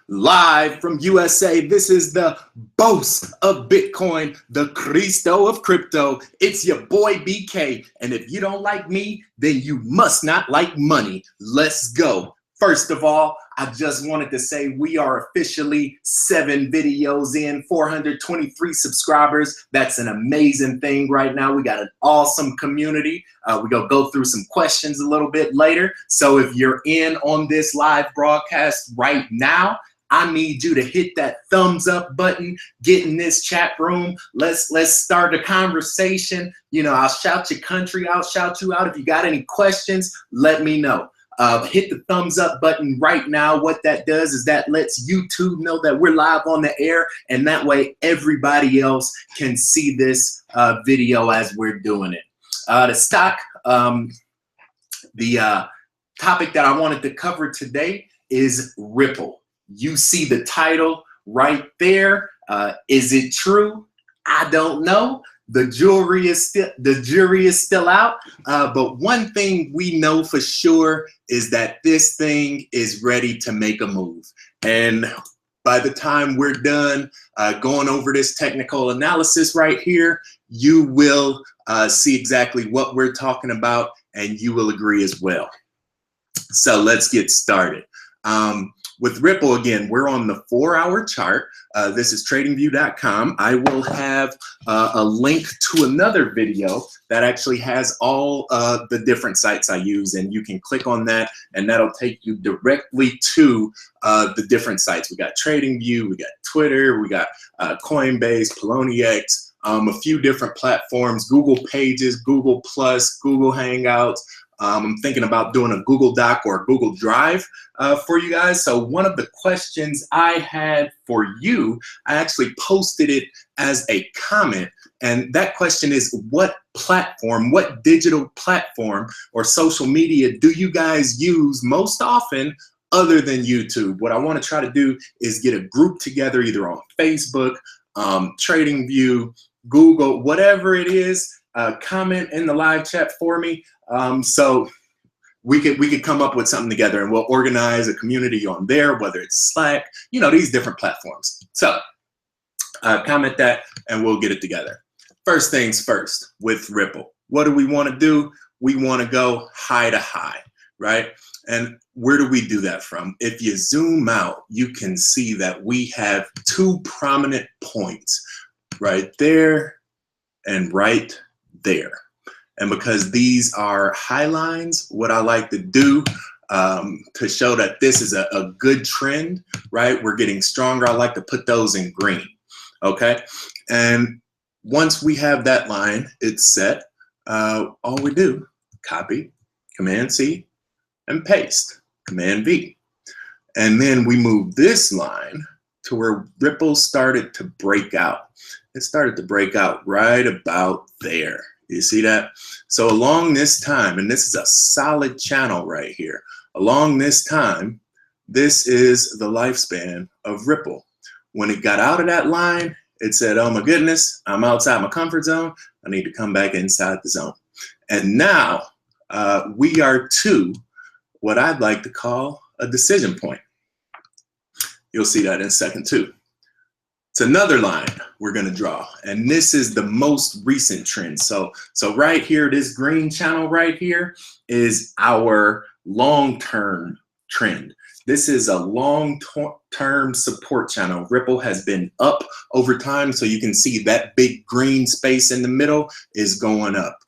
Live from USA, this is the boast of Bitcoin, the Cristo of crypto. It's your boy BK, and if you don't like me, then you must not like money. Let's go. First of all, I just wanted to say we are officially 7 videos in, 423 subscribers. That's an amazing thing right now. We got an awesome community. We're going to go through some questions a little bit later. So if you're in on this live broadcast right now, I need you to hit that thumbs up button, get in this chat room. Let's start a conversation. You know, I'll shout your country, I'll shout you out. If you got any questions, let me know. Hit the thumbs up button right now. What that does is that lets YouTube know that we're live on the air, and that way everybody else can see this video as we're doing it. The topic that I wanted to cover today is Ripple. You see the title right there. Is it true? I don't know. The jury is still out. But one thing we know for sure is that this thing is ready to make a move. And by the time we're done going over this technical analysis right here, you will see exactly what we're talking about, and you will agree as well. So let's get started. With Ripple, again, we're on the 4-hour chart. This is tradingview.com. I will have a link to another video that actually has all the different sites I use, and you can click on that, and that'll take you directly to the different sites. We got TradingView, we got Twitter, we got Coinbase, Poloniex, a few different platforms, Google Pages, Google Plus, Google Hangouts. I'm thinking about doing a Google Doc or a Google Drive for you guys. So one of the questions I had for you, I actually posted it as a comment. And that question is, what platform, what digital platform or social media do you guys use most often other than YouTube? What I want to try to do is get a group together either on Facebook, TradingView, Google, whatever it is. Comment in the live chat for me. So we could come up with something together, and we'll organize a community on there, whether it's Slack, you know, these different platforms. So comment that and we'll get it together. First things first with Ripple. What do we want to do? We want to go high to high, right? And where do we do that from? If you zoom out, you can see that we have 2 prominent points right there and right there. And because these are high lines, what I like to do to show that this is a good trend, right? We're getting stronger. I like to put those in green, okay? And once we have that line, it's set. All we do, copy, Command-C, and paste, Command-V. And then we move this line to where Ripple started to break out. It started to break out right about there. You see that? So along this time, and this is a solid channel right here, along this time, this is the lifespan of Ripple. When it got out of that line, it said, oh my goodness, I'm outside my comfort zone. I need to come back inside the zone. And now we are to what I'd like to call a decision point. You'll see that in a second too. It's another line we're going to draw, and this is the most recent trend. So right here, this green channel right here is our long-term trend. This is a long-term support channel. Ripple has been up over time, so you can see that big green space in the middle is going up.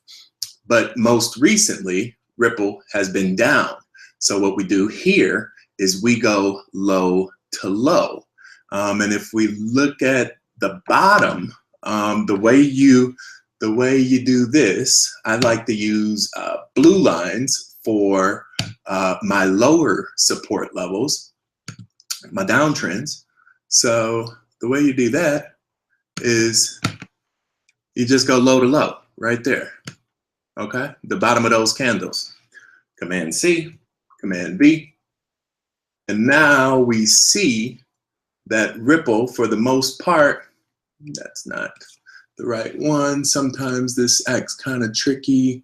But most recently, Ripple has been down. So what we do here is we go low to low. And if we look at the bottom, the way you do this, I like to use blue lines for my lower support levels, my downtrends. So the way you do that is you just go low to low right there. Okay, the bottom of those candles. Command-C, Command-V, and now we see that Ripple, for the most part, that's not the right one. Sometimes this acts kind of tricky.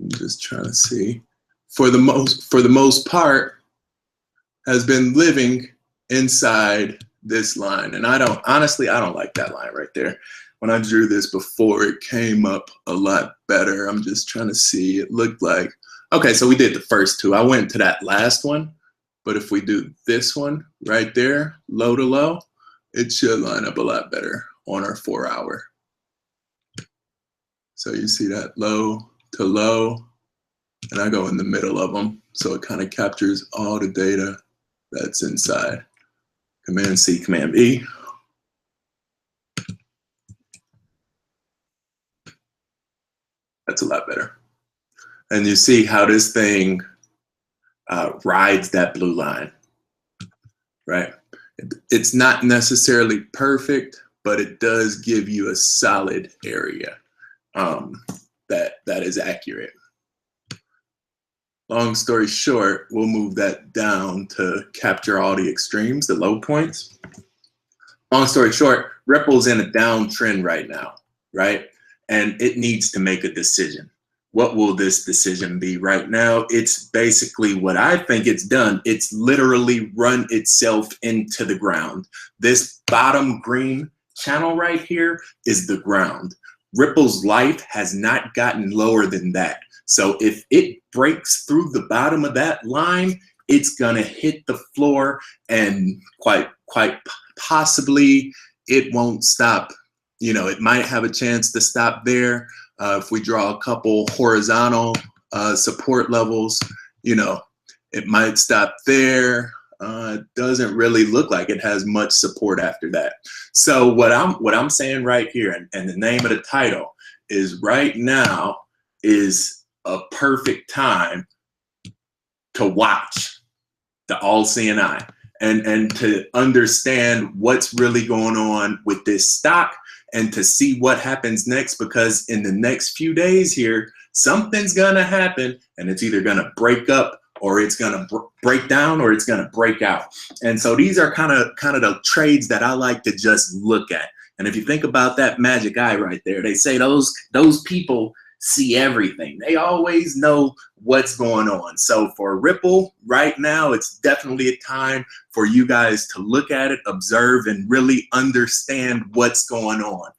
I'm just trying to see. For the most part, has been living inside this line. And honestly, I don't like that line right there. When I drew this before, it came up a lot better. I'm just trying to see, it looked like, okay, so we did the first two. I went to that last one, but if we do this one right there, low to low, it should line up a lot better on our 4 hour. So you see that low to low, and I go in the middle of them. So it kind of captures all the data that's inside. Command C, Command V. That's a lot better. And you see how this thing rides that blue line, right? It's not necessarily perfect, but it does give you a solid area that is accurate. Long story short, we'll move that down to capture all the extremes, the low points. Long story short, Ripple's in a downtrend right now, right? And it needs to make a decision. What will this decision be right now? It's basically what I think it's done. It's literally run itself into the ground. This bottom green channel right here is the ground. Ripple's life has not gotten lower than that. So if it breaks through the bottom of that line, it's gonna hit the floor, and quite possibly it won't stop. You know, it might have a chance to stop there. If we draw a couple horizontal support levels, you know, it might stop there. It doesn't really look like it has much support after that. So what I'm saying right here, and the name of the title is, right now is a perfect time to watch the all-seeing eye and to understand what's really going on with this stock, and to see what happens next, because in the next few days here, something's gonna happen, and it's either gonna break up, or it's gonna break down, or it's gonna break out. And so these are kind of the trades that I like to just look at. And if you think about that magic eye right there, they say those people see everything. They always know what's going on. So for Ripple right now, it's definitely a time for you guys to look at it, observe, and really understand what's going on.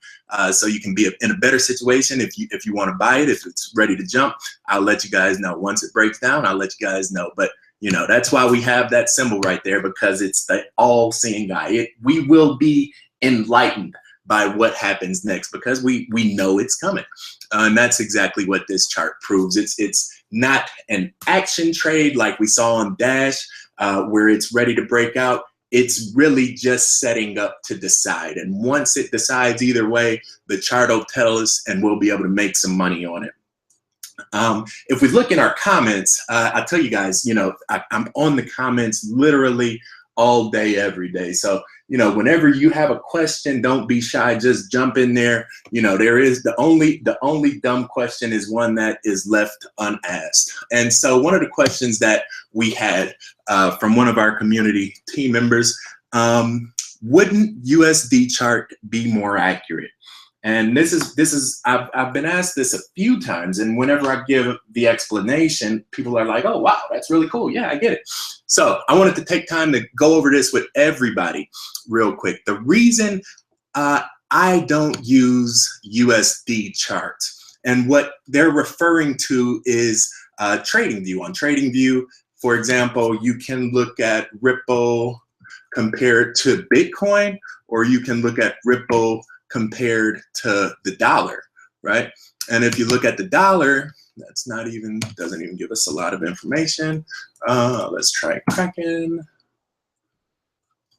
So you can be in a better situation if you want to buy it. If it's ready to jump, I'll let you guys know. Once it breaks down, I'll let you guys know. But you know, that's why we have that symbol right there, because it's the all-seeing eye. We will be enlightened by what happens next, because we know it's coming. And that's exactly what this chart proves. It's not an action trade like we saw on Dash, where it's ready to break out. It's really just setting up to decide. And once it decides either way, the chart will tell us, and we'll be able to make some money on it. If we look in our comments, I tell you guys, you know, I'm on the comments literally all day, every day. So, you know, whenever you have a question, don't be shy, just jump in there. You know, there is the only dumb question is one that is left unasked. And so one of the questions that we had from one of our community team members, wouldn't USD chart be more accurate? And this is I've been asked this a few times, and whenever I give the explanation, people are like, "Oh wow, that's really cool. Yeah, I get it." So I wanted to take time to go over this with everybody real quick. The reason I don't use USD charts, and what they're referring to is TradingView. On TradingView, for example, you can look at Ripple compared to Bitcoin, or you can look at Ripple compared to the dollar, right? And if you look at the dollar, doesn't even give us a lot of information. Let's try Kraken.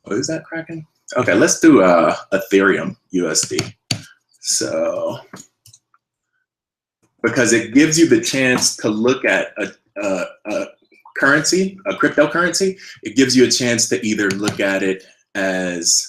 Oh, is that Kraken? Okay, let's do Ethereum USD. So, because it gives you the chance to look at a currency, a cryptocurrency, it gives you a chance to either look at it as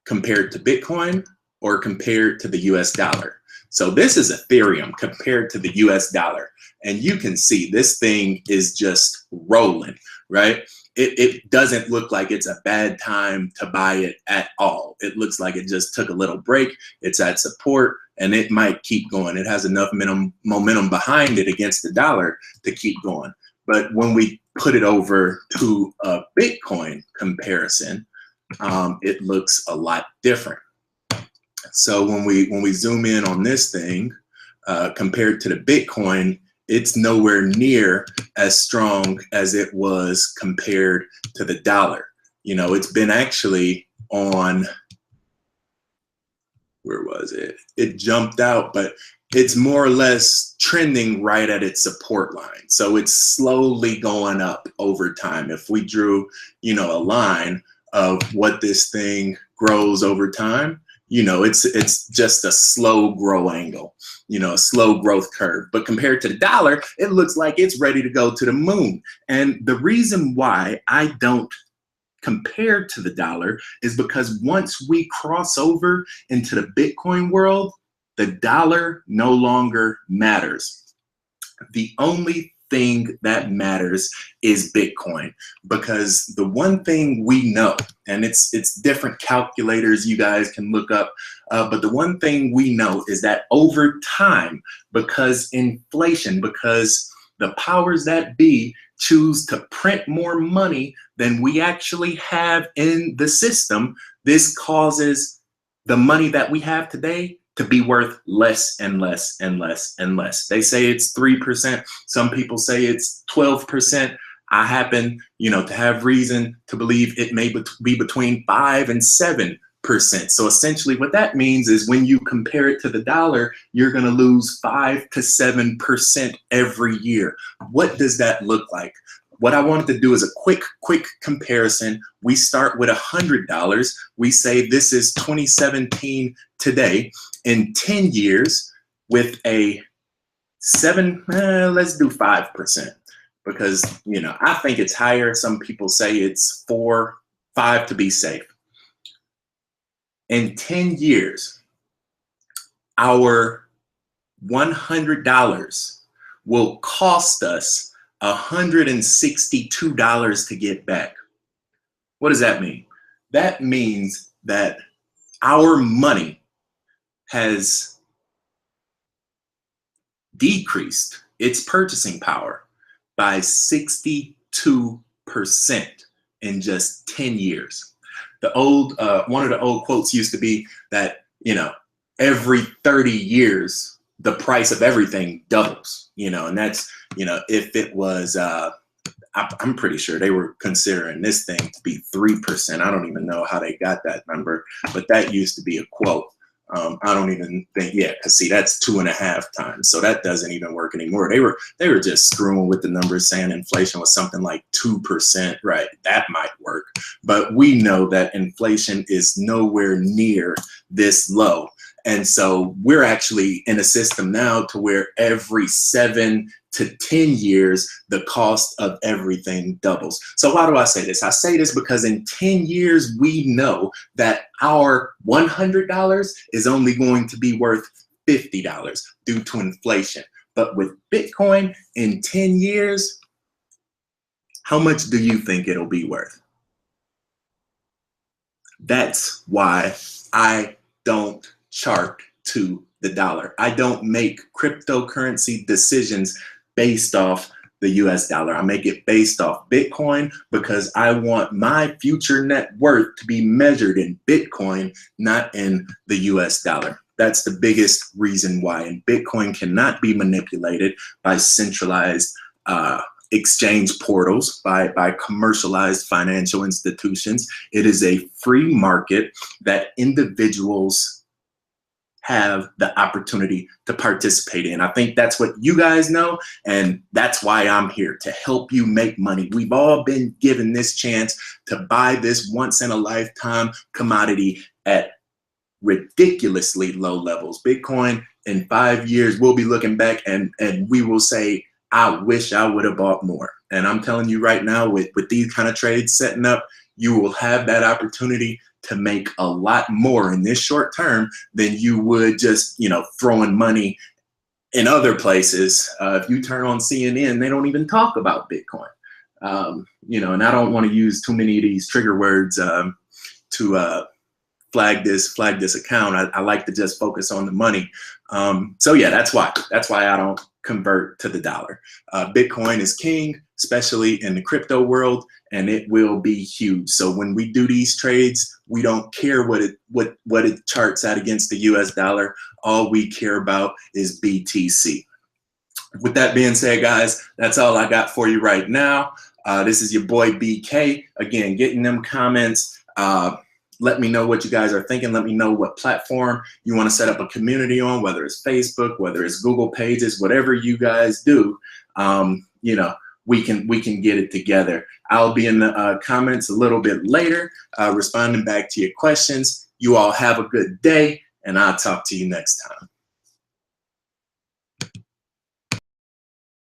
compared to Bitcoin or compared to the US dollar. So this is Ethereum compared to the US dollar. And you can see this thing is just rolling, right? It doesn't look like it's a bad time to buy it at all. It looks like it just took a little break. It's at support, and it might keep going. It has enough momentum behind it against the dollar to keep going. But when we put it over to Bitcoin comparison, it looks a lot different. So when we zoom in on this thing, compared to the Bitcoin, it's nowhere near as strong as it was compared to the dollar. You know, it's been actually on, where was it? It jumped out, but it's more or less trending right at its support line. So it's slowly going up over time. If we drew, you know, a line of what this thing grows over time, you know, it's just a slow grow angle, you know, a slow growth curve. But compared to the dollar, it looks like it's ready to go to the moon. And the reason why I don't compare to the dollar is because once we cross over into the Bitcoin world, the dollar no longer matters. The only thing that matters is Bitcoin, because the one thing we know, and it's different calculators you guys can look up, but the one thing we know is that over time, because inflation, because the powers that be choose to print more money than we actually have in the system, this causes the money that we have today to be worth less and less and less and less. They say it's 3%. Some people say it's 12%. I happen, you know, to have reason to believe it may be between 5 and 7%. So essentially what that means is when you compare it to the dollar, you're going to lose 5 to 7% every year. What does that look like? What I wanted to do is a quick comparison. We start with $100. We say this is 2017 today. In 10 years, with a let's do 5%, because, you know, I think it's higher. Some people say it's 4, 5 to be safe. In 10 years, our $100 will cost us $162 to get back. What does that mean? That means that our money has decreased its purchasing power by 62% in just 10 years. The old, one of the old quotes used to be that, you know, every 30 years, the price of everything doubles, you know, and that's, you know, if it was, I'm pretty sure they were considering this thing to be 3%. I don't even know how they got that number, but that used to be a quote. I don't even think, yeah, because see, that's 2.5 times. So that doesn't even work anymore. They were just screwing with the numbers, saying inflation was something like 2%, right? That might work. But we know that inflation is nowhere near this low. And so we're actually in a system now to where every 7 to 10 years, the cost of everything doubles. So why do I say this? I say this because in 10 years, we know that our $100 is only going to be worth $50 due to inflation. But with Bitcoin in 10 years, how much do you think it'll be worth? That's why I don't chart to the dollar. I don't make cryptocurrency decisions based off the US dollar. I make it based off Bitcoin because I want my future net worth to be measured in Bitcoin, not in the US dollar. That's the biggest reason why. And Bitcoin cannot be manipulated by centralized exchange portals, by commercialized financial institutions. It is a free market that individuals have the opportunity to participate in. I think that's what you guys know, and that's why I'm here, to help you make money. We've all been given this chance to buy this once in a lifetime commodity at ridiculously low levels. Bitcoin in 5 years, we'll be looking back and we will say, I wish I would have bought more. And I'm telling you right now, with these kind of trades setting up, you will have that opportunity to make a lot more in this short term than you would just, you know, throwing money in other places. If you turn on CNN, they don't even talk about Bitcoin. You know, and I don't want to use too many of these trigger words to flag this account. I like to just focus on the money. So yeah, that's why I don't convert to the dollar. Bitcoin is king, especially in the crypto world, and it will be huge. So when we do these trades, we don't care what it charts at against the US dollar. All we care about is BTC. With that being said, guys, that's all I got for you right now. This is your boy BK. Again, getting them comments. Let me know what you guys are thinking. Let me know what platform you want to set up a community on, whether it's Facebook, whether it's Google Pages, whatever you guys do. You know, we can get it together. I'll be in the comments a little bit later, responding back to your questions. You all have a good day, and I'll talk to you next time.